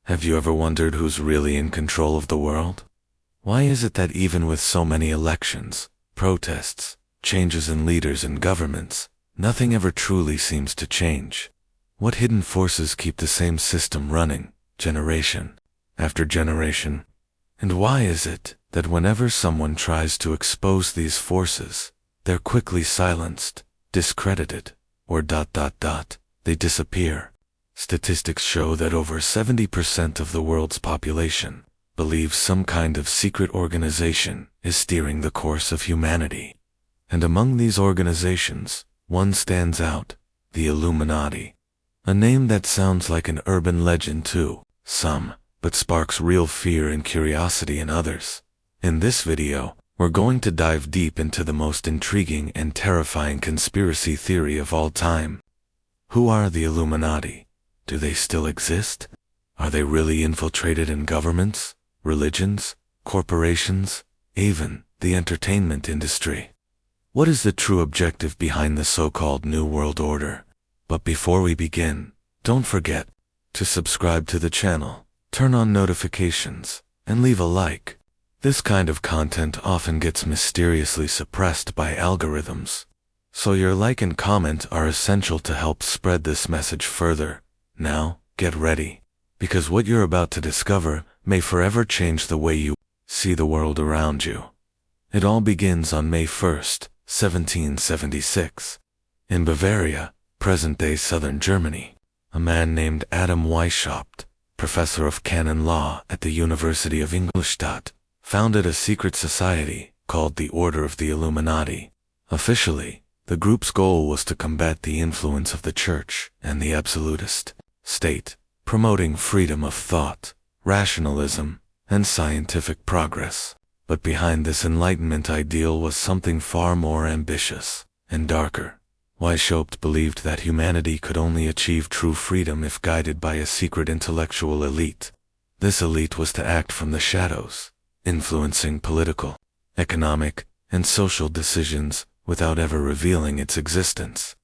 Have you ever wondered who's really in control of the world? Why is it that even with so many elections, protests, changes in leaders and governments, nothing ever truly seems to change? What hidden forces keep the same system running, generation after generation? And why is it that whenever someone tries to expose these forces, they're quickly silenced, discredited, or they disappear? Statistics show that over 70% of the world's population believes some kind of secret organization is steering the course of humanity. And among these organizations, one stands out, the Illuminati. A name that sounds like an urban legend to some, but sparks real fear and curiosity in others. In this video, we're going to dive deep into the most intriguing and terrifying conspiracy theory of all time. Who are the Illuminati? Do they still exist? Are they really infiltrated in governments, religions, corporations, even the entertainment industry? What is the true objective behind the so-called New World Order? But before we begin, don't forget to subscribe to the channel, turn on notifications, and leave a like. This kind of content often gets mysteriously suppressed by algorithms, so your like and comment are essential to help spread this message further. Now, get ready, because what you're about to discover may forever change the way you see the world around you. It all begins on May 1st, 1776. In Bavaria, present-day southern Germany, a man named Adam Weishaupt, professor of canon law at the University of Ingolstadt, founded a secret society called the Order of the Illuminati. Officially, the group's goal was to combat the influence of the Church and the absolutist state, promoting freedom of thought, rationalism, and scientific progress. But behind this Enlightenment ideal was something far more ambitious and darker. Weishaupt believed that humanity could only achieve true freedom if guided by a secret intellectual elite. This elite was to act from the shadows, influencing political, economic, and social decisions without ever revealing its existence.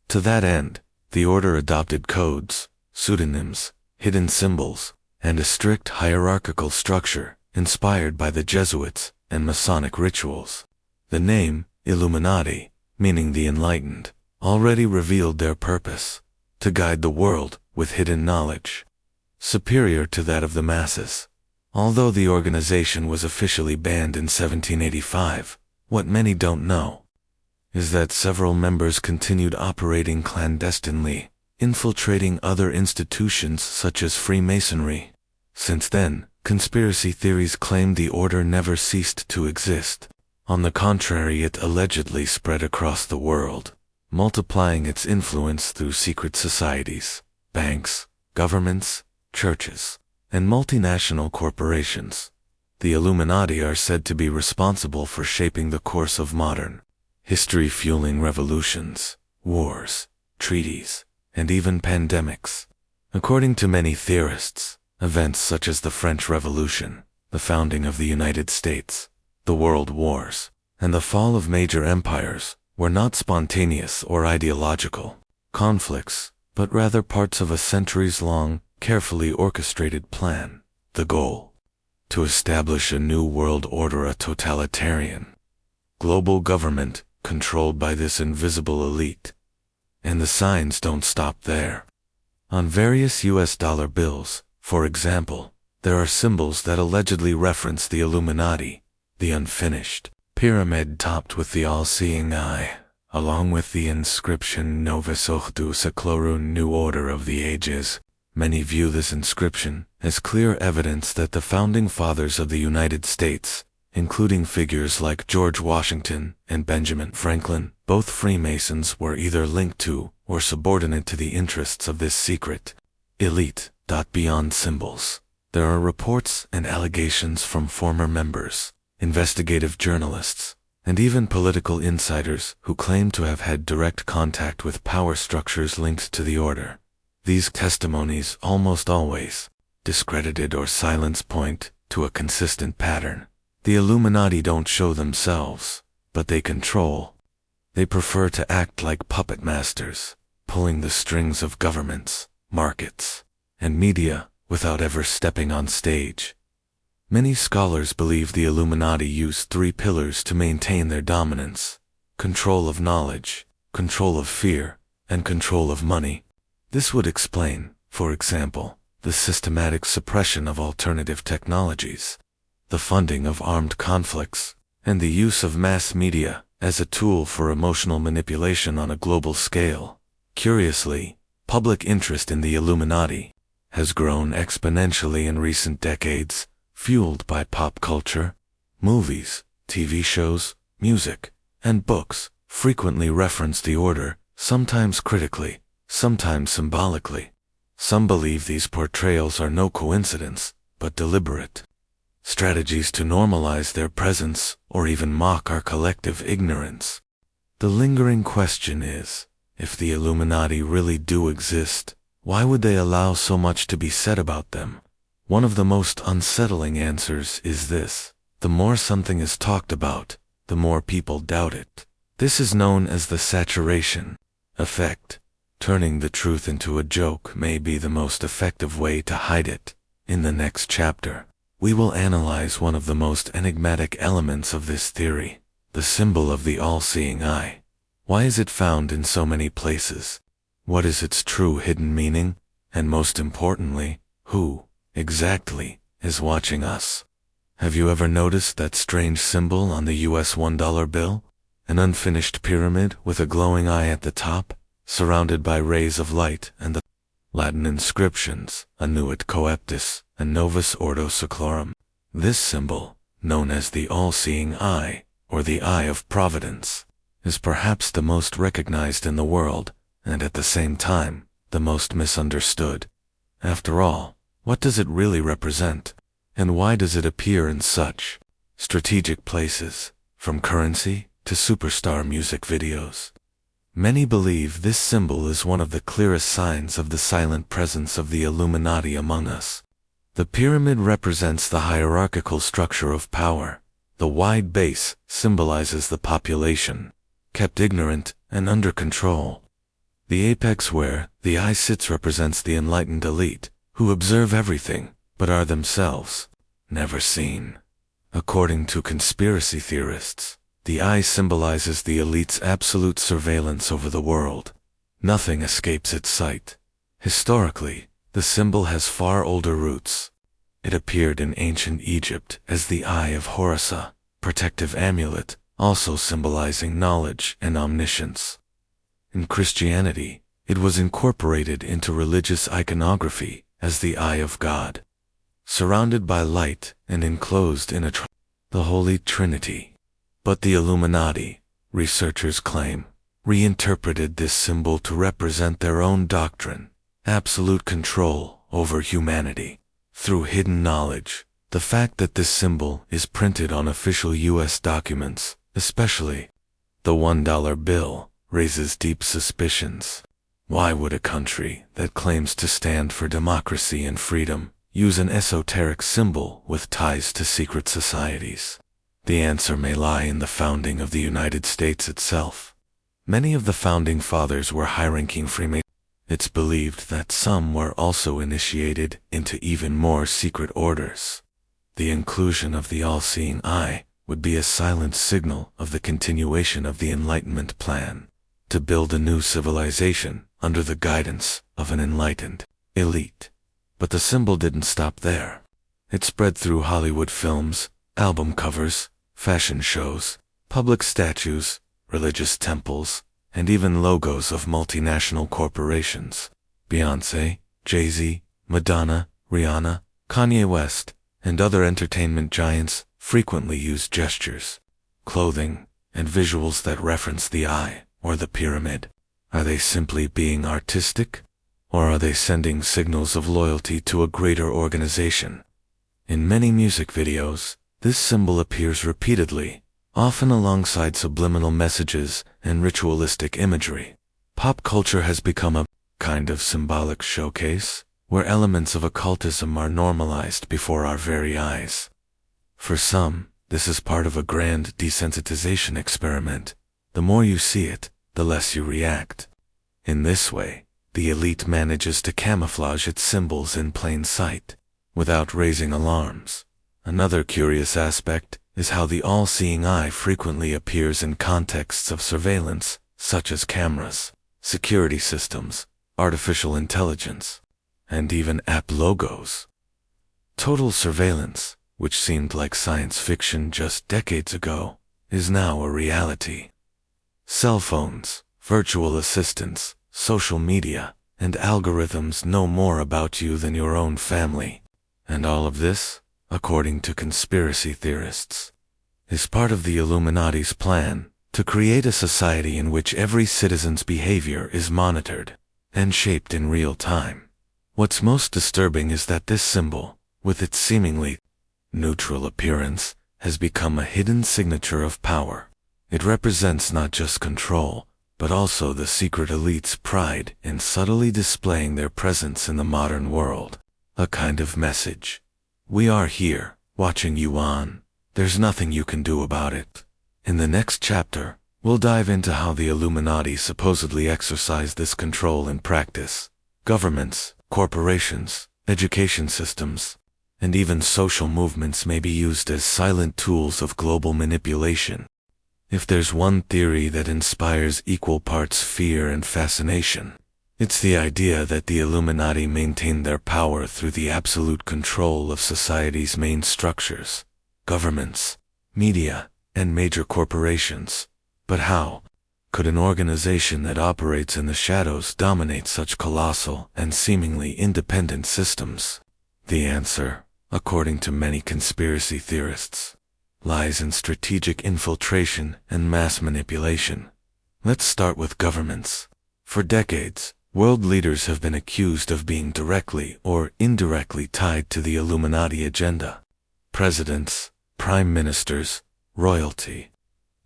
To that end, the order adopted codes, pseudonyms, hidden symbols, and a strict hierarchical structure inspired by the Jesuits and Masonic rituals. The name, Illuminati, meaning the enlightened, already revealed their purpose: to guide the world with hidden knowledge, superior to that of the masses. Although the organization was officially banned in 1785, what many don't know is that several members continued operating clandestinely, infiltrating other institutions such as Freemasonry. Since then, conspiracy theories claim the order never ceased to exist. On the contrary, it allegedly spread across the world, multiplying its influence through secret societies, banks, governments, churches, and multinational corporations. The Illuminati are said to be responsible for shaping the course of modern history, fueling revolutions, wars, treaties, and even pandemics. According to many theorists, events such as the French Revolution, the founding of the United States, the World Wars, and the fall of major empires were not spontaneous or ideological conflicts, but rather parts of a centuries-long, carefully orchestrated plan. The goal: to establish a new world order, a totalitarian, global government controlled by this invisible elite. And the signs don't stop there. On various US dollar bills, for example, there are symbols that allegedly reference the Illuminati: the unfinished pyramid topped with the all-seeing eye, along with the inscription Novus Ordo Seclorum, New Order of the Ages. Many view this inscription as clear evidence that the founding fathers of the United States, including figures like George Washington and Benjamin Franklin, both Freemasons, were either linked to or subordinate to the interests of this secret elite. Beyond symbols, there are reports and allegations from former members, investigative journalists, and even political insiders who claim to have had direct contact with power structures linked to the order. These testimonies, almost always discredited or silenced, point to a consistent pattern. The Illuminati don't show themselves, but they control. They prefer to act like puppet masters, pulling the strings of governments, markets, and media, without ever stepping on stage. Many scholars believe the Illuminati used three pillars to maintain their dominance: control of knowledge, control of fear, and control of money. This would explain, for example, the systematic suppression of alternative technologies, the funding of armed conflicts, and the use of mass media as a tool for emotional manipulation on a global scale. Curiously, public interest in the Illuminati has grown exponentially in recent decades, fueled by pop culture. Movies, TV shows, music, and books frequently reference the order, sometimes critically, sometimes symbolically. Some believe these portrayals are no coincidence, but deliberate strategies to normalize their presence or even mock our collective ignorance. The lingering question is, if the Illuminati really do exist, why would they allow so much to be said about them? One of the most unsettling answers is this: the more something is talked about, the more people doubt it. This is known as the saturation effect. Turning the truth into a joke may be the most effective way to hide it. In the next chapter, we will analyze one of the most enigmatic elements of this theory, the symbol of the all-seeing eye. Why is it found in so many places? What is its true hidden meaning? And most importantly, who exactly is watching us? Have you ever noticed that strange symbol on the US $1 bill? An unfinished pyramid with a glowing eye at the top, surrounded by rays of light, and the Latin inscriptions, Annuit Coeptis, and Novus Ordo Seclorum. This symbol, known as the all-seeing eye, or the Eye of Providence, is perhaps the most recognized in the world, and at the same time, the most misunderstood. After all, what does it really represent? And why does it appear in such strategic places, from currency to superstar music videos? Many believe this symbol is one of the clearest signs of the silent presence of the Illuminati among us. The pyramid represents the hierarchical structure of power. The wide base symbolizes the population, kept ignorant and under control. The apex where the eye sits represents the enlightened elite, who observe everything, but are themselves never seen. According to conspiracy theorists, the eye symbolizes the elite's absolute surveillance over the world. Nothing escapes its sight. Historically, the symbol has far older roots. It appeared in ancient Egypt as the Eye of Horus, a protective amulet, also symbolizing knowledge and omniscience. In Christianity, it was incorporated into religious iconography as the Eye of God, surrounded by light and enclosed in the Holy Trinity. But the Illuminati, researchers claim, reinterpreted this symbol to represent their own doctrine: absolute control over humanity. Through hidden knowledge, the fact that this symbol is printed on official U.S. documents, especially the $1 bill, raises deep suspicions. Why would a country that claims to stand for democracy and freedom use an esoteric symbol with ties to secret societies? The answer may lie in the founding of the United States itself. Many of the founding fathers were high-ranking Freemasons. It's believed that some were also initiated into even more secret orders. The inclusion of the all-seeing eye would be a silent signal of the continuation of the Enlightenment plan, to build a new civilization under the guidance of an enlightened elite. But the symbol didn't stop there. It spread through Hollywood films, album covers, fashion shows, public statues, religious temples, and even logos of multinational corporations. Beyoncé, Jay-Z, Madonna, Rihanna, Kanye West, and other entertainment giants frequently use gestures, clothing, and visuals that reference the eye or the pyramid. Are they simply being artistic, or are they sending signals of loyalty to a greater organization? In many music videos, this symbol appears repeatedly, often alongside subliminal messages and ritualistic imagery. Pop culture has become a kind of symbolic showcase, where elements of occultism are normalized before our very eyes. For some, this is part of a grand desensitization experiment. The more you see it, the less you react. In this way, the elite manages to camouflage its symbols in plain sight, without raising alarms. Another curious aspect is how the all-seeing eye frequently appears in contexts of surveillance, such as cameras, security systems, artificial intelligence, and even app logos. Total surveillance, which seemed like science fiction just decades ago, is now a reality. Cell phones, virtual assistants, social media, and algorithms know more about you than your own family. And all of this, according to conspiracy theorists, is part of the Illuminati's plan to create a society in which every citizen's behavior is monitored and shaped in real time. What's most disturbing is that this symbol, with its seemingly neutral appearance, has become a hidden signature of power. It represents not just control, but also the secret elite's pride in subtly displaying their presence in the modern world. A kind of message. We are here, watching you on. There's nothing you can do about it. In the next chapter, we'll dive into how the Illuminati supposedly exercise this control in practice. Governments, corporations, education systems, and even social movements may be used as silent tools of global manipulation. If there's one theory that inspires equal parts fear and fascination, it's the idea that the Illuminati maintain their power through the absolute control of society's main structures, governments, media, and major corporations. But how could an organization that operates in the shadows dominate such colossal and seemingly independent systems? The answer, according to many conspiracy theorists, lies in strategic infiltration and mass manipulation. Let's start with governments. For decades, world leaders have been accused of being directly or indirectly tied to the Illuminati agenda. Presidents, prime ministers, royalty,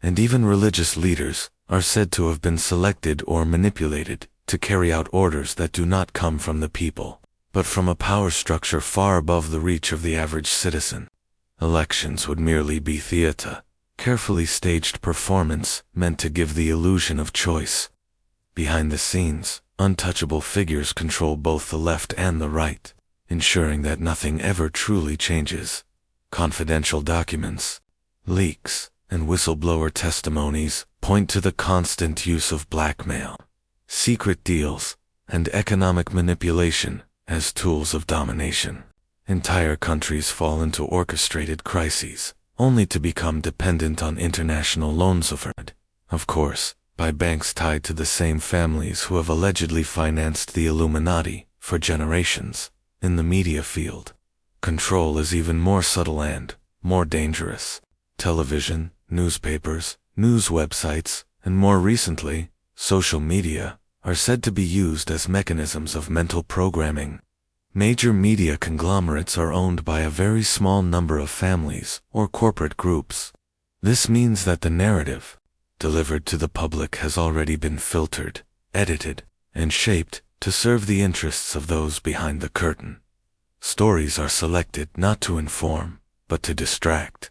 and even religious leaders are said to have been selected or manipulated to carry out orders that do not come from the people, but from a power structure far above the reach of the average citizen. Elections would merely be theater, carefully staged performance meant to give the illusion of choice. Behind the scenes, untouchable figures control both the left and the right, ensuring that nothing ever truly changes. Confidential documents, leaks, and whistleblower testimonies point to the constant use of blackmail, secret deals, and economic manipulation as tools of domination. Entire countries fall into orchestrated crises, only to become dependent on international loans of course, by banks tied to the same families who have allegedly financed the Illuminati for generations. In the media field, control is even more subtle and more dangerous. Television, newspapers, news websites, and more recently, social media, are said to be used as mechanisms of mental programming. Major media conglomerates are owned by a very small number of families or corporate groups. This means that the narrative delivered to the public has already been filtered, edited, and shaped to serve the interests of those behind the curtain. Stories are selected not to inform, but to distract.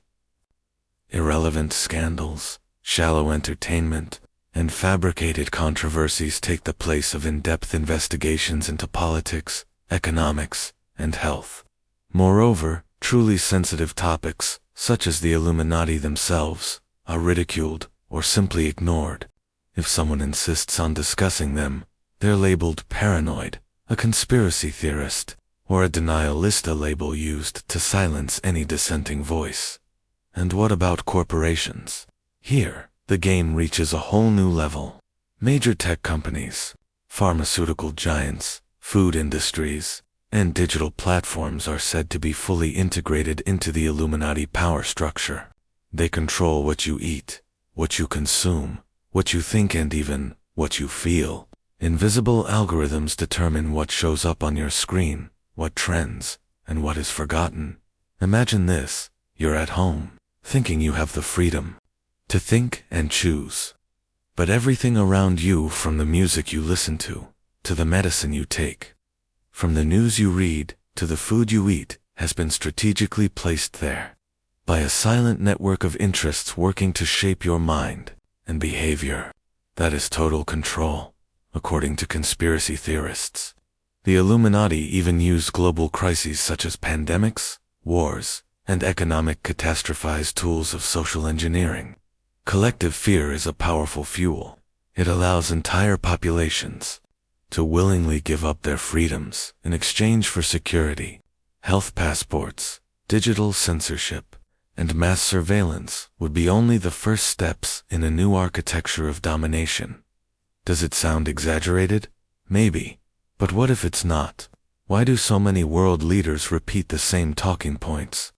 Irrelevant scandals, shallow entertainment, and fabricated controversies take the place of in-depth investigations into politics, economics, and health. Moreover, truly sensitive topics, such as the Illuminati themselves, are ridiculed or simply ignored. If someone insists on discussing them, they're labeled paranoid, a conspiracy theorist, or a denialista label used to silence any dissenting voice. And what about corporations? Here, the game reaches a whole new level. Major tech companies, pharmaceutical giants, food industries, and digital platforms are said to be fully integrated into the Illuminati power structure. They control what you eat, what you consume, what you think, and even what you feel. Invisible algorithms determine what shows up on your screen, what trends, and what is forgotten. Imagine this: you're at home, thinking you have the freedom to think and choose. But everything around you, from the music you listen to the medicine you take, from the news you read to the food you eat, has been strategically placed there by a silent network of interests working to shape your mind and behavior. That is total control, according to conspiracy theorists. The Illuminati even used global crises such as pandemics, wars, and economic catastrophe as tools of social engineering. Collective fear is a powerful fuel. It allows entire populations to willingly give up their freedoms in exchange for security. Health passports, digital censorship, and mass surveillance would be only the first steps in a new architecture of domination. Does it sound exaggerated? Maybe. But what if it's not? Why do so many world leaders repeat the same talking points?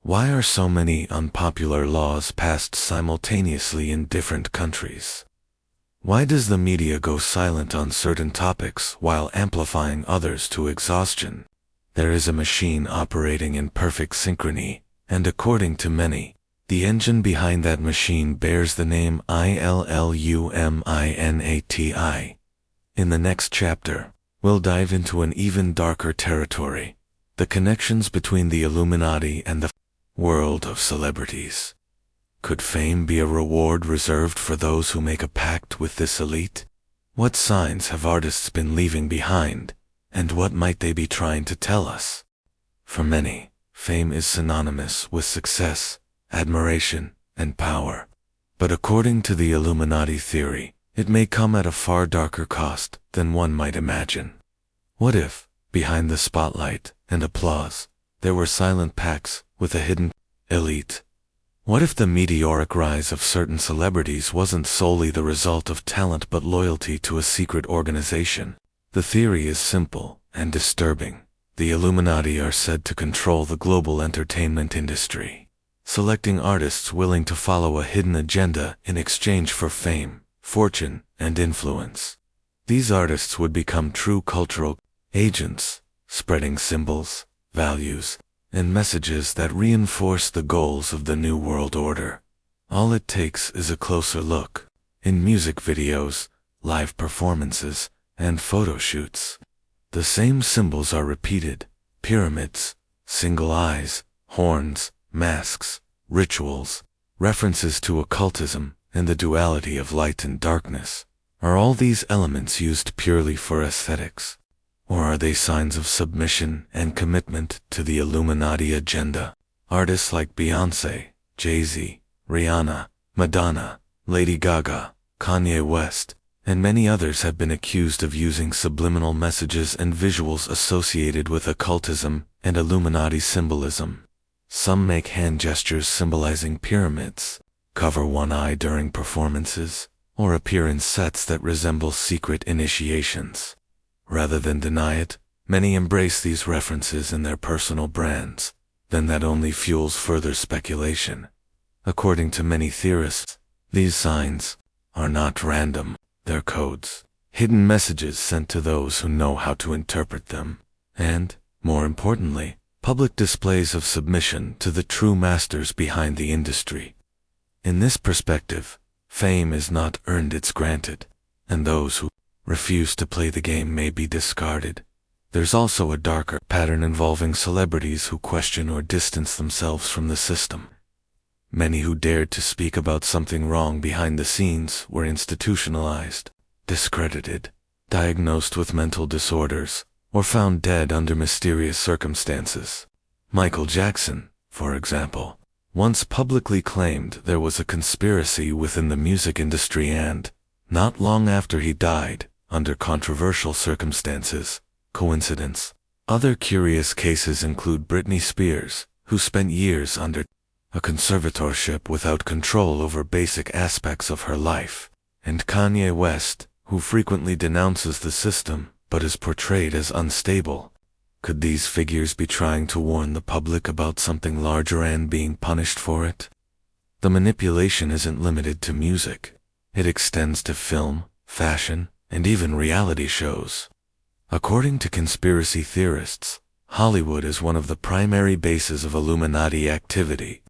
Why are so many unpopular laws passed simultaneously in different countries? Why does the media go silent on certain topics while amplifying others to exhaustion? There is a machine operating in perfect synchrony, and according to many, the engine behind that machine bears the name Illuminati. In the next chapter, we'll dive into an even darker territory, the connections between the Illuminati and the world of celebrities. Could fame be a reward reserved for those who make a pact with this elite? What signs have artists been leaving behind, and what might they be trying to tell us? For many, fame is synonymous with success, admiration, and power. But according to the Illuminati theory, it may come at a far darker cost than one might imagine. What if, behind the spotlight and applause, there were silent pacts with a hidden elite? What if the meteoric rise of certain celebrities wasn't solely the result of talent but loyalty to a secret organization? The theory is simple and disturbing. The Illuminati are said to control the global entertainment industry, selecting artists willing to follow a hidden agenda in exchange for fame, fortune, and influence. These artists would become true cultural agents, spreading symbols, values, and messages that reinforce the goals of the New World Order. All it takes is a closer look. In music videos, live performances, and photo shoots, the same symbols are repeated: pyramids, single eyes, horns, masks, rituals, references to occultism, and the duality of light and darkness. Are all these elements used purely for aesthetics? Or are they signs of submission and commitment to the Illuminati agenda? Artists like Beyoncé, Jay-Z, Rihanna, Madonna, Lady Gaga, Kanye West, and many others have been accused of using subliminal messages and visuals associated with occultism and Illuminati symbolism. Some make hand gestures symbolizing pyramids, cover one eye during performances, or appear in sets that resemble secret initiations. Rather than deny it, many embrace these references in their personal brands. Then that only fuels further speculation. According to many theorists, these signs are not random. They're codes, hidden messages sent to those who know how to interpret them, and, more importantly, public displays of submission to the true masters behind the industry. In this perspective, fame is not earned, it's granted, and those who refuse to play the game may be discarded. There's also a darker pattern involving celebrities who question or distance themselves from the system. Many who dared to speak about something wrong behind the scenes were institutionalized, discredited, diagnosed with mental disorders, or found dead under mysterious circumstances. Michael Jackson, for example, once publicly claimed there was a conspiracy within the music industry and, not long after he died, under controversial circumstances. Coincidence? Other curious cases include Britney Spears, who spent years under a conservatorship without control over basic aspects of her life, and Kanye West, who frequently denounces the system but is portrayed as unstable. Could these figures be trying to warn the public about something larger and being punished for it? The manipulation isn't limited to music. It extends to film, fashion, and even reality shows. According to conspiracy theorists, Hollywood is one of the primary bases of Illuminati activity.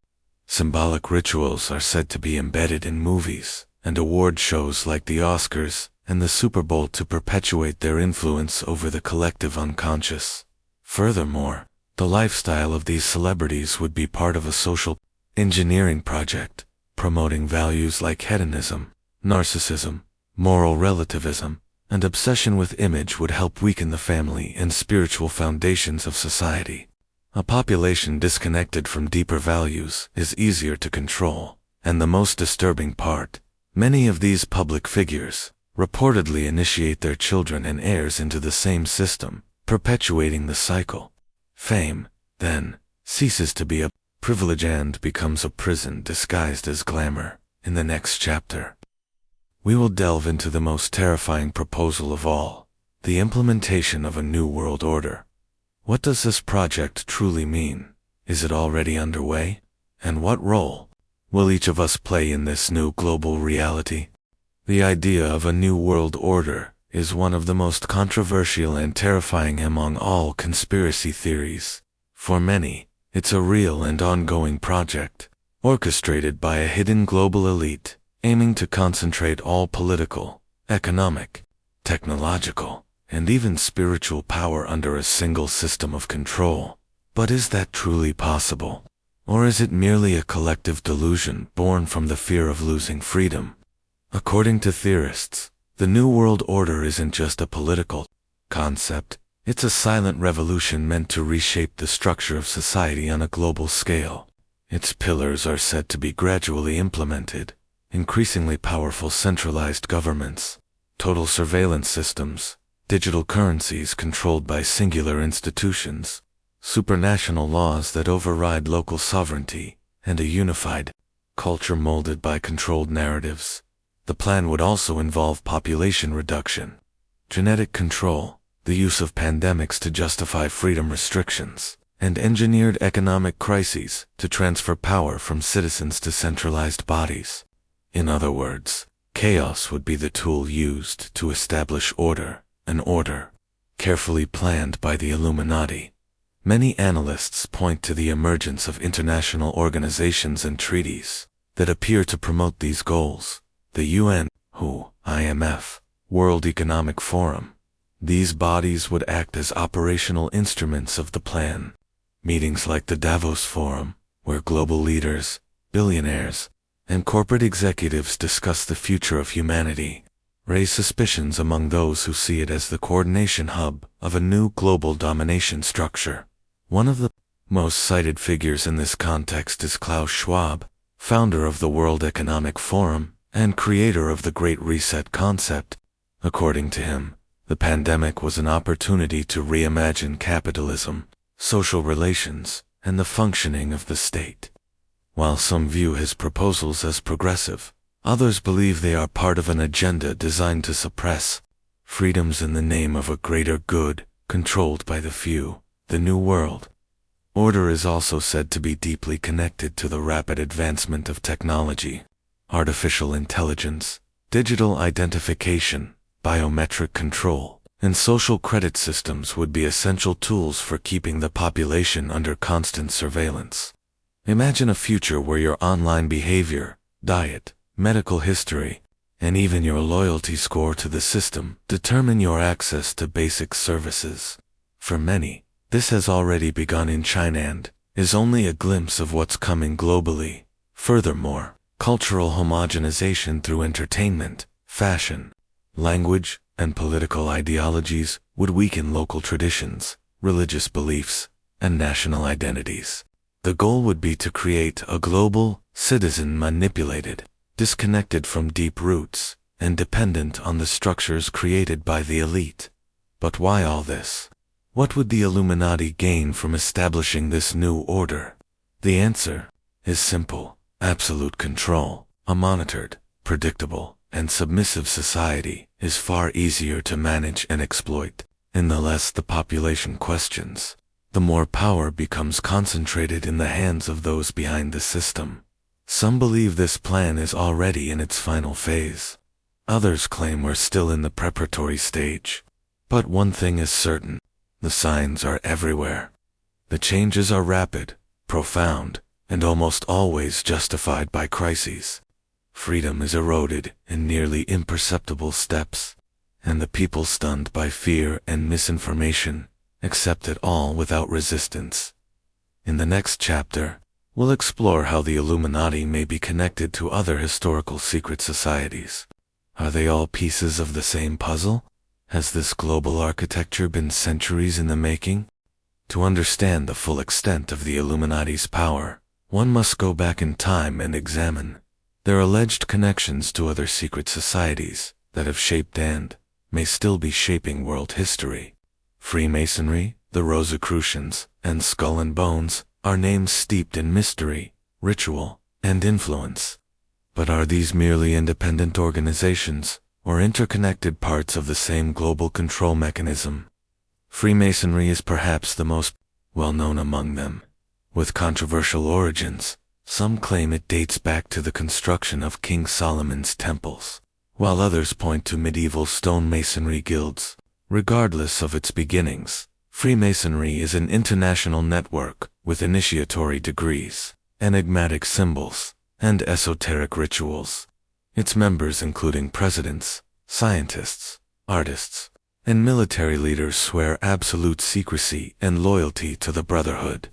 Symbolic rituals are said to be embedded in movies and award shows like the Oscars and the Super Bowl to perpetuate their influence over the collective unconscious. Furthermore, the lifestyle of these celebrities would be part of a social engineering project, promoting values like hedonism, narcissism, moral relativism, and obsession with image would help weaken the family and spiritual foundations of society. A population disconnected from deeper values is easier to control, and the most disturbing part, many of these public figures reportedly initiate their children and heirs into the same system, perpetuating the cycle. Fame, then, ceases to be a privilege and becomes a prison disguised as glamour. In the next chapter, we will delve into the most terrifying proposal of all, the implementation of a new world order. What does this project truly mean? Is it already underway? And what role will each of us play in this new global reality? The idea of a new world order is one of the most controversial and terrifying among all conspiracy theories. For many, it's a real and ongoing project, orchestrated by a hidden global elite, aiming to concentrate all political, economic, technological, and even spiritual power under a single system of control. But is that truly possible? Or is it merely a collective delusion born from the fear of losing freedom? According to theorists, the New World Order isn't just a political concept, it's a silent revolution meant to reshape the structure of society on a global scale. Its pillars are said to be gradually implemented: increasingly powerful centralized governments, total surveillance systems, digital currencies controlled by singular institutions, supranational laws that override local sovereignty, and a unified culture molded by controlled narratives. The plan would also involve population reduction, genetic control, the use of pandemics to justify freedom restrictions, and engineered economic crises to transfer power from citizens to centralized bodies. In other words, chaos would be the tool used to establish order, an order carefully planned by the Illuminati. Many analysts point to the emergence of international organizations and treaties that appear to promote these goals: the UN, WHO, IMF, World Economic Forum. These bodies would act as operational instruments of the plan. Meetings like the Davos Forum, where global leaders, billionaires, and corporate executives discuss the future of humanity, raise suspicions among those who see it as the coordination hub of a new global domination structure. One of the most cited figures in this context is Klaus Schwab, founder of the World Economic Forum and creator of the Great Reset concept. According to him, the pandemic was an opportunity to reimagine capitalism, social relations, and the functioning of the state. While some view his proposals as progressive, others believe they are part of an agenda designed to suppress freedoms in the name of a greater good, controlled by the few. The New World Order is also said to be deeply connected to the rapid advancement of technology. Artificial intelligence, digital identification, biometric control, and social credit systems would be essential tools for keeping the population under constant surveillance. Imagine a future where your online behavior, diet, medical history, and even your loyalty score to the system determine your access to basic services. For many, this has already begun in China and is only a glimpse of what's coming globally. Furthermore, cultural homogenization through entertainment, fashion, language, and political ideologies would weaken local traditions, religious beliefs, and national identities. The goal would be to create a global citizen manipulated, disconnected from deep roots, and dependent on the structures created by the elite. But why all this? What would the Illuminati gain from establishing this new order? The answer is simple: absolute control. A monitored, predictable, and submissive society is far easier to manage and exploit, and the less the population questions, the more power becomes concentrated in the hands of those behind the system. Some believe this plan is already in its final phase. Others claim we're still in the preparatory stage. But one thing is certain: the signs are everywhere. The changes are rapid, profound, and almost always justified by crises. Freedom is eroded in nearly imperceptible steps, and the people, stunned by fear and misinformation, accept it all without resistance. In the next chapter, we'll explore how the Illuminati may be connected to other historical secret societies. Are they all pieces of the same puzzle? Has this global architecture been centuries in the making? To understand the full extent of the Illuminati's power, one must go back in time and examine their alleged connections to other secret societies that have shaped and may still be shaping world history. Freemasonry, the Rosicrucians, and Skull and Bones are names steeped in mystery, ritual, and influence. But are these merely independent organizations, or interconnected parts of the same global control mechanism? Freemasonry is perhaps the most well-known among them. With controversial origins, some claim it dates back to the construction of King Solomon's temples, while others point to medieval stonemasonry guilds. Regardless of its beginnings, Freemasonry is an international network with initiatory degrees, enigmatic symbols, and esoteric rituals. Its members, including presidents, scientists, artists, and military leaders, swear absolute secrecy and loyalty to the Brotherhood.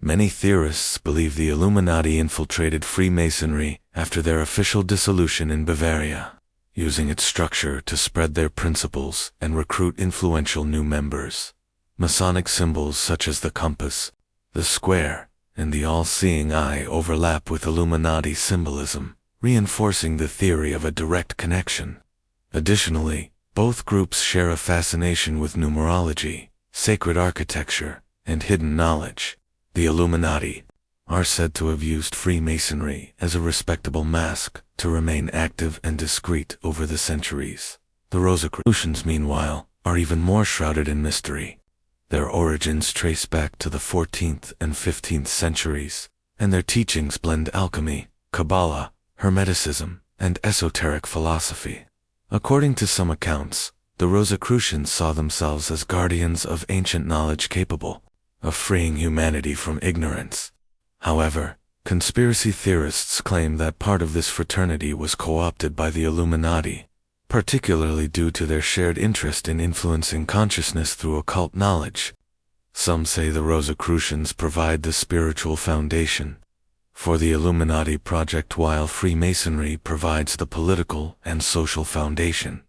Many theorists believe the Illuminati infiltrated Freemasonry after their official dissolution in Bavaria, using its structure to spread their principles and recruit influential new members. Masonic symbols such as the compass, the square, and the all-seeing eye overlap with Illuminati symbolism, reinforcing the theory of a direct connection. Additionally, both groups share a fascination with numerology, sacred architecture, and hidden knowledge. The Illuminati are said to have used Freemasonry as a respectable mask to remain active and discreet over the centuries. The Rosicrucians, meanwhile, are even more shrouded in mystery. Their origins trace back to the 14th and 15th centuries, and their teachings blend alchemy, Kabbalah, Hermeticism, and esoteric philosophy. According to some accounts, the Rosicrucians saw themselves as guardians of ancient knowledge capable of freeing humanity from ignorance. However, conspiracy theorists claim that part of this fraternity was co-opted by the Illuminati, particularly due to their shared interest in influencing consciousness through occult knowledge. Some say the Rosicrucians provide the spiritual foundation for the Illuminati project, while Freemasonry provides the political and social foundation.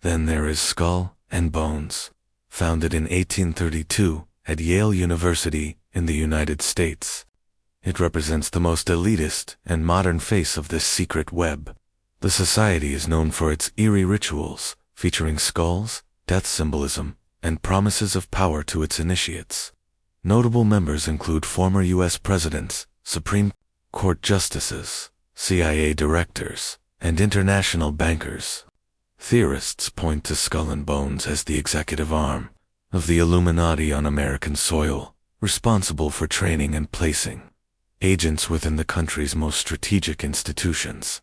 Then there is Skull and Bones, founded in 1832 at Yale University in the United States. It represents the most elitist and modern face of this secret web. The society is known for its eerie rituals, featuring skulls, death symbolism, and promises of power to its initiates. Notable members include former U.S. presidents, Supreme Court justices, CIA directors, and international bankers. Theorists point to Skull and Bones as the executive arm of the Illuminati on American soil, responsible for training and placing agents within the country's most strategic institutions.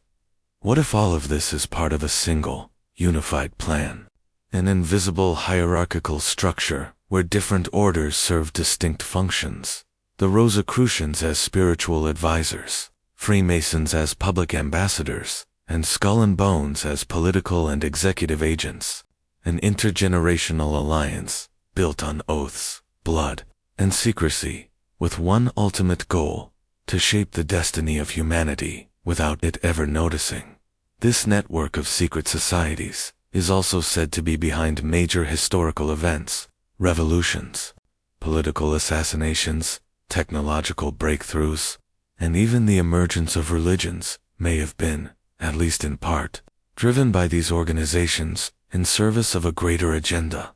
What if all of this is part of a single, unified plan? An invisible hierarchical structure where different orders serve distinct functions. The Rosicrucians as spiritual advisors, Freemasons as public ambassadors, and Skull and Bones as political and executive agents. An intergenerational alliance built on oaths, blood, and secrecy, with one ultimate goal: to shape the destiny of humanity without it ever noticing. This network of secret societies is also said to be behind major historical events, revolutions, political assassinations, technological breakthroughs, and even the emergence of religions may have been, at least in part, driven by these organizations in service of a greater agenda.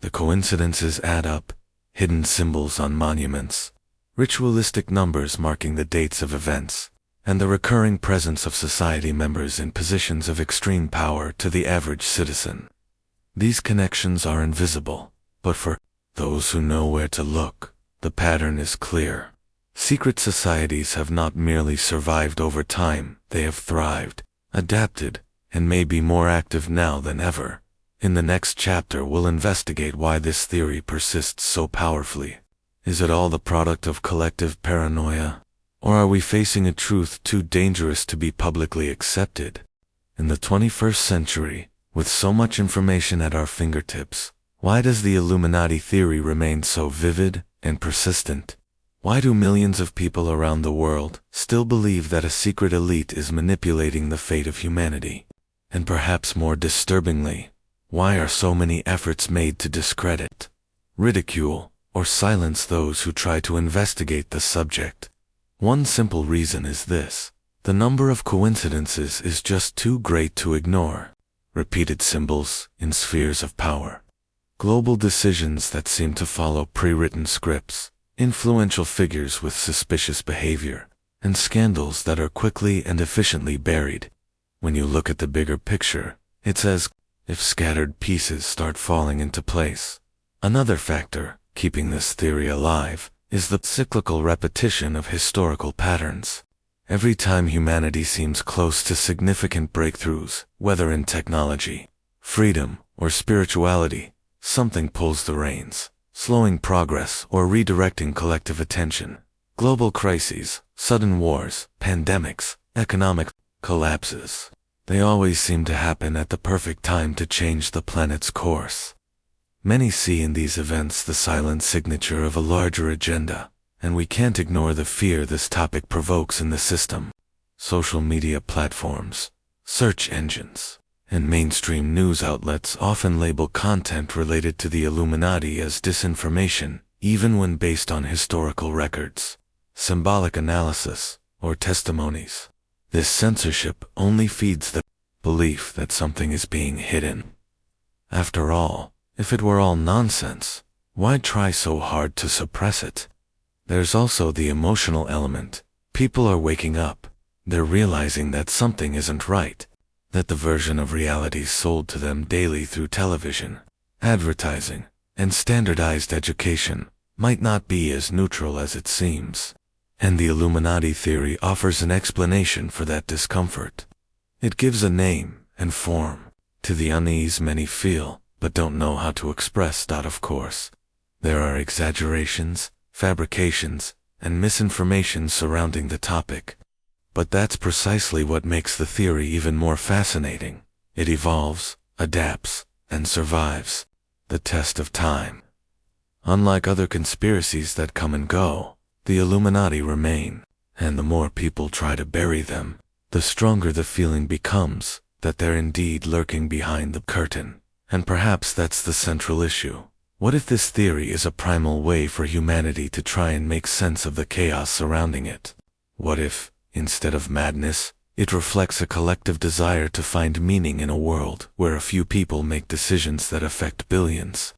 The coincidences add up: hidden symbols on monuments, ritualistic numbers marking the dates of events, and the recurring presence of society members in positions of extreme power to the average citizen. These connections are invisible, but for those who know where to look, the pattern is clear. Secret societies have not merely survived over time, they have thrived, adapted, and may be more active now than ever. In the next chapter, we'll investigate why this theory persists so powerfully. Is it all the product of collective paranoia? Or are we facing a truth too dangerous to be publicly accepted? In the 21st century, with so much information at our fingertips, why does the Illuminati theory remain so vivid and persistent? Why do millions of people around the world still believe that a secret elite is manipulating the fate of humanity? And perhaps more disturbingly, Why are so many efforts made to discredit, ridicule, or silence those who try to investigate the subject? One simple reason is this: the number of coincidences is just too great to ignore. Repeated symbols in spheres of power, global decisions that seem to follow pre-written scripts, influential figures with suspicious behavior, and scandals that are quickly and efficiently buried. When you look at the bigger picture, it's as if scattered pieces start falling into place. Another factor keeping this theory alive is the cyclical repetition of historical patterns. Every time humanity seems close to significant breakthroughs, whether in technology, freedom, or spirituality, something pulls the reins, slowing progress or redirecting collective attention. Global crises, sudden wars, pandemics, economic collapses. They always seem to happen at the perfect time to change the planet's course. Many see in these events the silent signature of a larger agenda, and we can't ignore the fear this topic provokes in the system. Social media platforms, search engines, and mainstream news outlets often label content related to the Illuminati as disinformation, even when based on historical records, symbolic analysis, or testimonies. This censorship only feeds the belief that something is being hidden. After all, if it were all nonsense, why try so hard to suppress it? There's also the emotional element. People are waking up. They're realizing that something isn't right, that the version of reality sold to them daily through television, advertising, and standardized education might not be as neutral as it seems. And the Illuminati theory offers an explanation for that discomfort. It gives a name and form to the unease many feel but don't know how to express. Of course, there are exaggerations, fabrications, and misinformation surrounding the topic. But that's precisely what makes the theory even more fascinating. It evolves, adapts, and survives the test of time. Unlike other conspiracies that come and go, the Illuminati remain, and the more people try to bury them, the stronger the feeling becomes that they're indeed lurking behind the curtain. And perhaps that's the central issue. What if this theory is a primal way for humanity to try and make sense of the chaos surrounding it? What if, instead of madness, it reflects a collective desire to find meaning in a world where a few people make decisions that affect billions?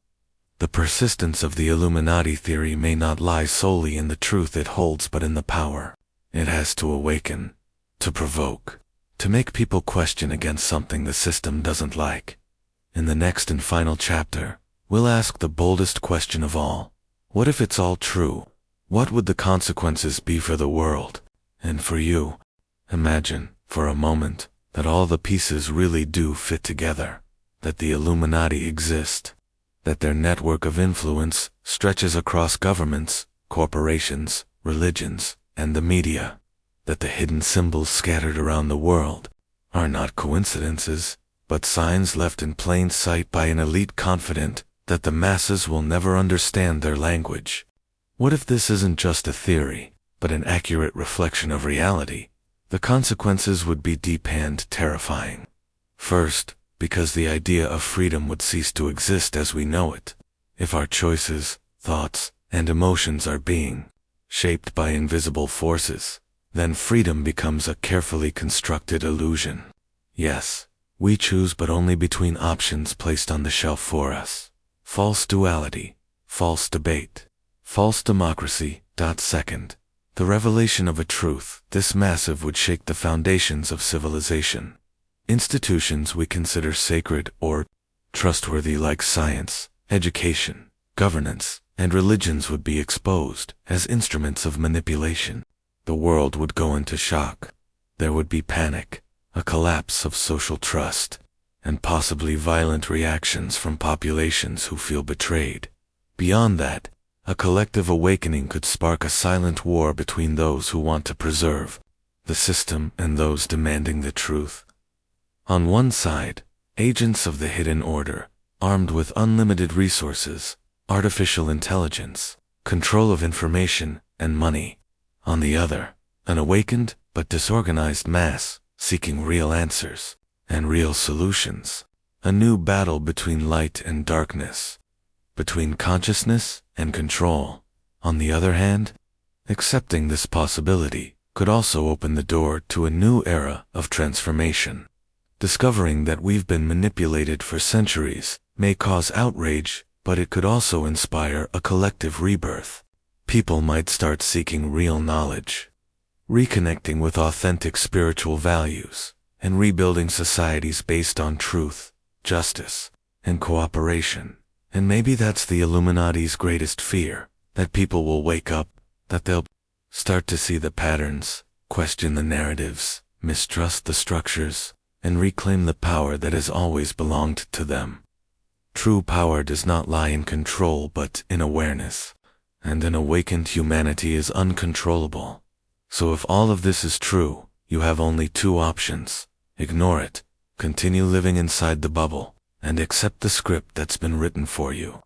The persistence of the Illuminati theory may not lie solely in the truth it holds but in the power it has to awaken, to provoke, to make people question against something the system doesn't like. In the next and final chapter, we'll ask the boldest question of all. What if it's all true? What would the consequences be for the world? And for you? Imagine, for a moment, that all the pieces really do fit together, that the Illuminati exist, that their network of influence stretches across governments, corporations, religions, and the media, that the hidden symbols scattered around the world are not coincidences, but signs left in plain sight by an elite confident that the masses will never understand their language. What if this isn't just a theory, but an accurate reflection of reality? The consequences would be deep and terrifying. First, because the idea of freedom would cease to exist as we know it. If our choices, thoughts, and emotions are being shaped by invisible forces, then freedom becomes a carefully constructed illusion. Yes, we choose but only between options placed on the shelf for us. False duality, false debate, false democracy. Second, the revelation of a truth this massive would shake the foundations of civilization. Institutions we consider sacred or trustworthy like science, education, governance, and religions would be exposed as instruments of manipulation. The world would go into shock. There would be panic, a collapse of social trust, and possibly violent reactions from populations who feel betrayed. Beyond that, a collective awakening could spark a silent war between those who want to preserve the system and those demanding the truth. On one side, agents of the hidden order, armed with unlimited resources, artificial intelligence, control of information, and money. On the other, an awakened but disorganized mass, seeking real answers and real solutions. A new battle between light and darkness, between consciousness and control. On the other hand, accepting this possibility could also open the door to a new era of transformation. Discovering that we've been manipulated for centuries may cause outrage, but it could also inspire a collective rebirth. People might start seeking real knowledge, reconnecting with authentic spiritual values, and rebuilding societies based on truth, justice, and cooperation. And maybe that's the Illuminati's greatest fear, that people will wake up, that they'll start to see the patterns, question the narratives, mistrust the structures, and reclaim the power that has always belonged to them. True power does not lie in control but in awareness, and an awakened humanity is uncontrollable. So if all of this is true, you have only two options: ignore it, continue living inside the bubble, and accept the script that's been written for you.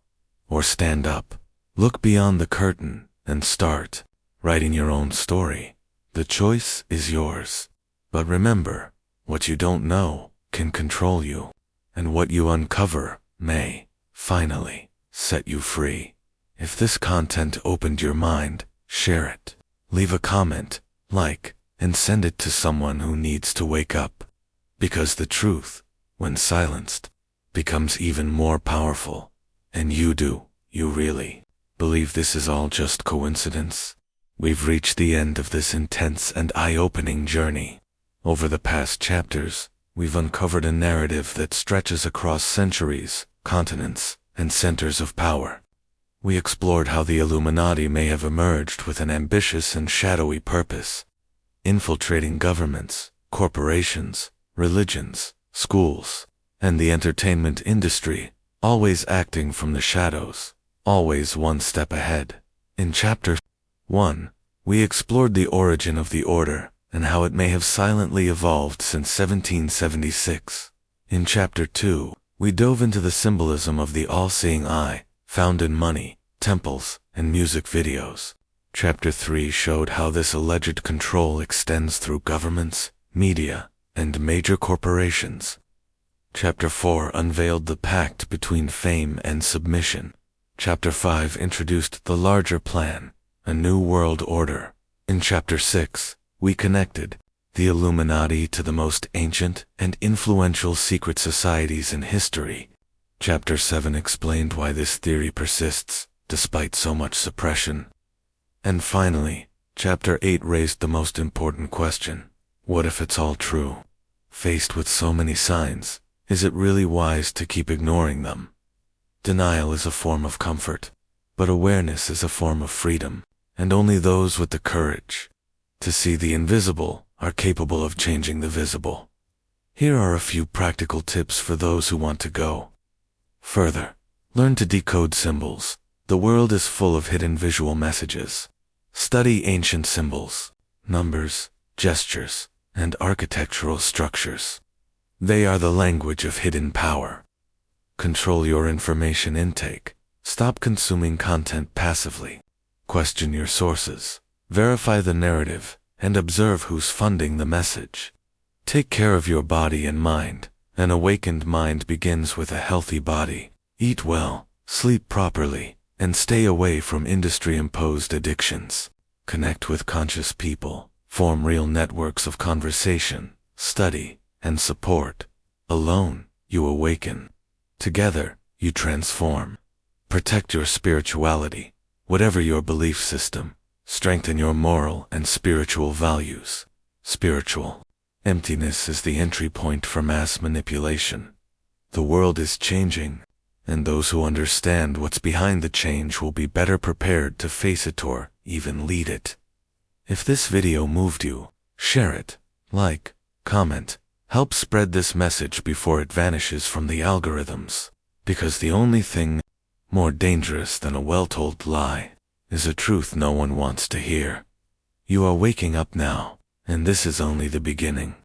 Or stand up, look beyond the curtain, and start writing your own story. The choice is yours. But remember, what you don't know can control you, and what you uncover may, finally, set you free. If this content opened your mind, share it. Leave a comment, like, and send it to someone who needs to wake up. Because the truth, when silenced, becomes even more powerful. And you really believe this is all just coincidence? We've reached the end of this intense and eye-opening journey. Over the past chapters, we've uncovered a narrative that stretches across centuries, continents, and centers of power. We explored how the Illuminati may have emerged with an ambitious and shadowy purpose, infiltrating governments, corporations, religions, schools, and the entertainment industry, always acting from the shadows, always one step ahead. In Chapter 1, we explored the origin of the order and how it may have silently evolved since 1776. In Chapter 2, we dove into the symbolism of the all-seeing eye, found in money, temples, and music videos. Chapter 3 showed how this alleged control extends through governments, media, and major corporations. Chapter 4 unveiled the pact between fame and submission. Chapter 5 introduced the larger plan, a new world order. In Chapter 6, we connected the Illuminati to the most ancient and influential secret societies in history. Chapter 7 explained why this theory persists, despite so much suppression. And finally, Chapter 8 raised the most important question: what if it's all true? Faced with so many signs, is it really wise to keep ignoring them? Denial is a form of comfort, but awareness is a form of freedom, and only those with the courage to see the invisible are capable of changing the visible. Here are a few practical tips for those who want to go further. Learn to decode symbols. The world is full of hidden visual messages. Study ancient symbols, numbers, gestures, and architectural structures. They are the language of hidden power. Control your information intake. Stop consuming content passively. Question your sources. Verify the narrative, and observe who's funding the message. Take care of your body and mind. An awakened mind begins with a healthy body. Eat well, sleep properly, and stay away from industry-imposed addictions. Connect with conscious people. Form real networks of conversation, study, and support. Alone, you awaken. Together, you transform. Protect your spirituality. Whatever your belief system, strengthen your moral and spiritual values. Spiritual emptiness is the entry point for mass manipulation. The world is changing, and those who understand what's behind the change will be better prepared to face it or even lead it. If this video moved you, share it, like, comment, help spread this message before it vanishes from the algorithms, because the only thing more dangerous than a well-told lie is a truth no one wants to hear. You are waking up now, and this is only the beginning.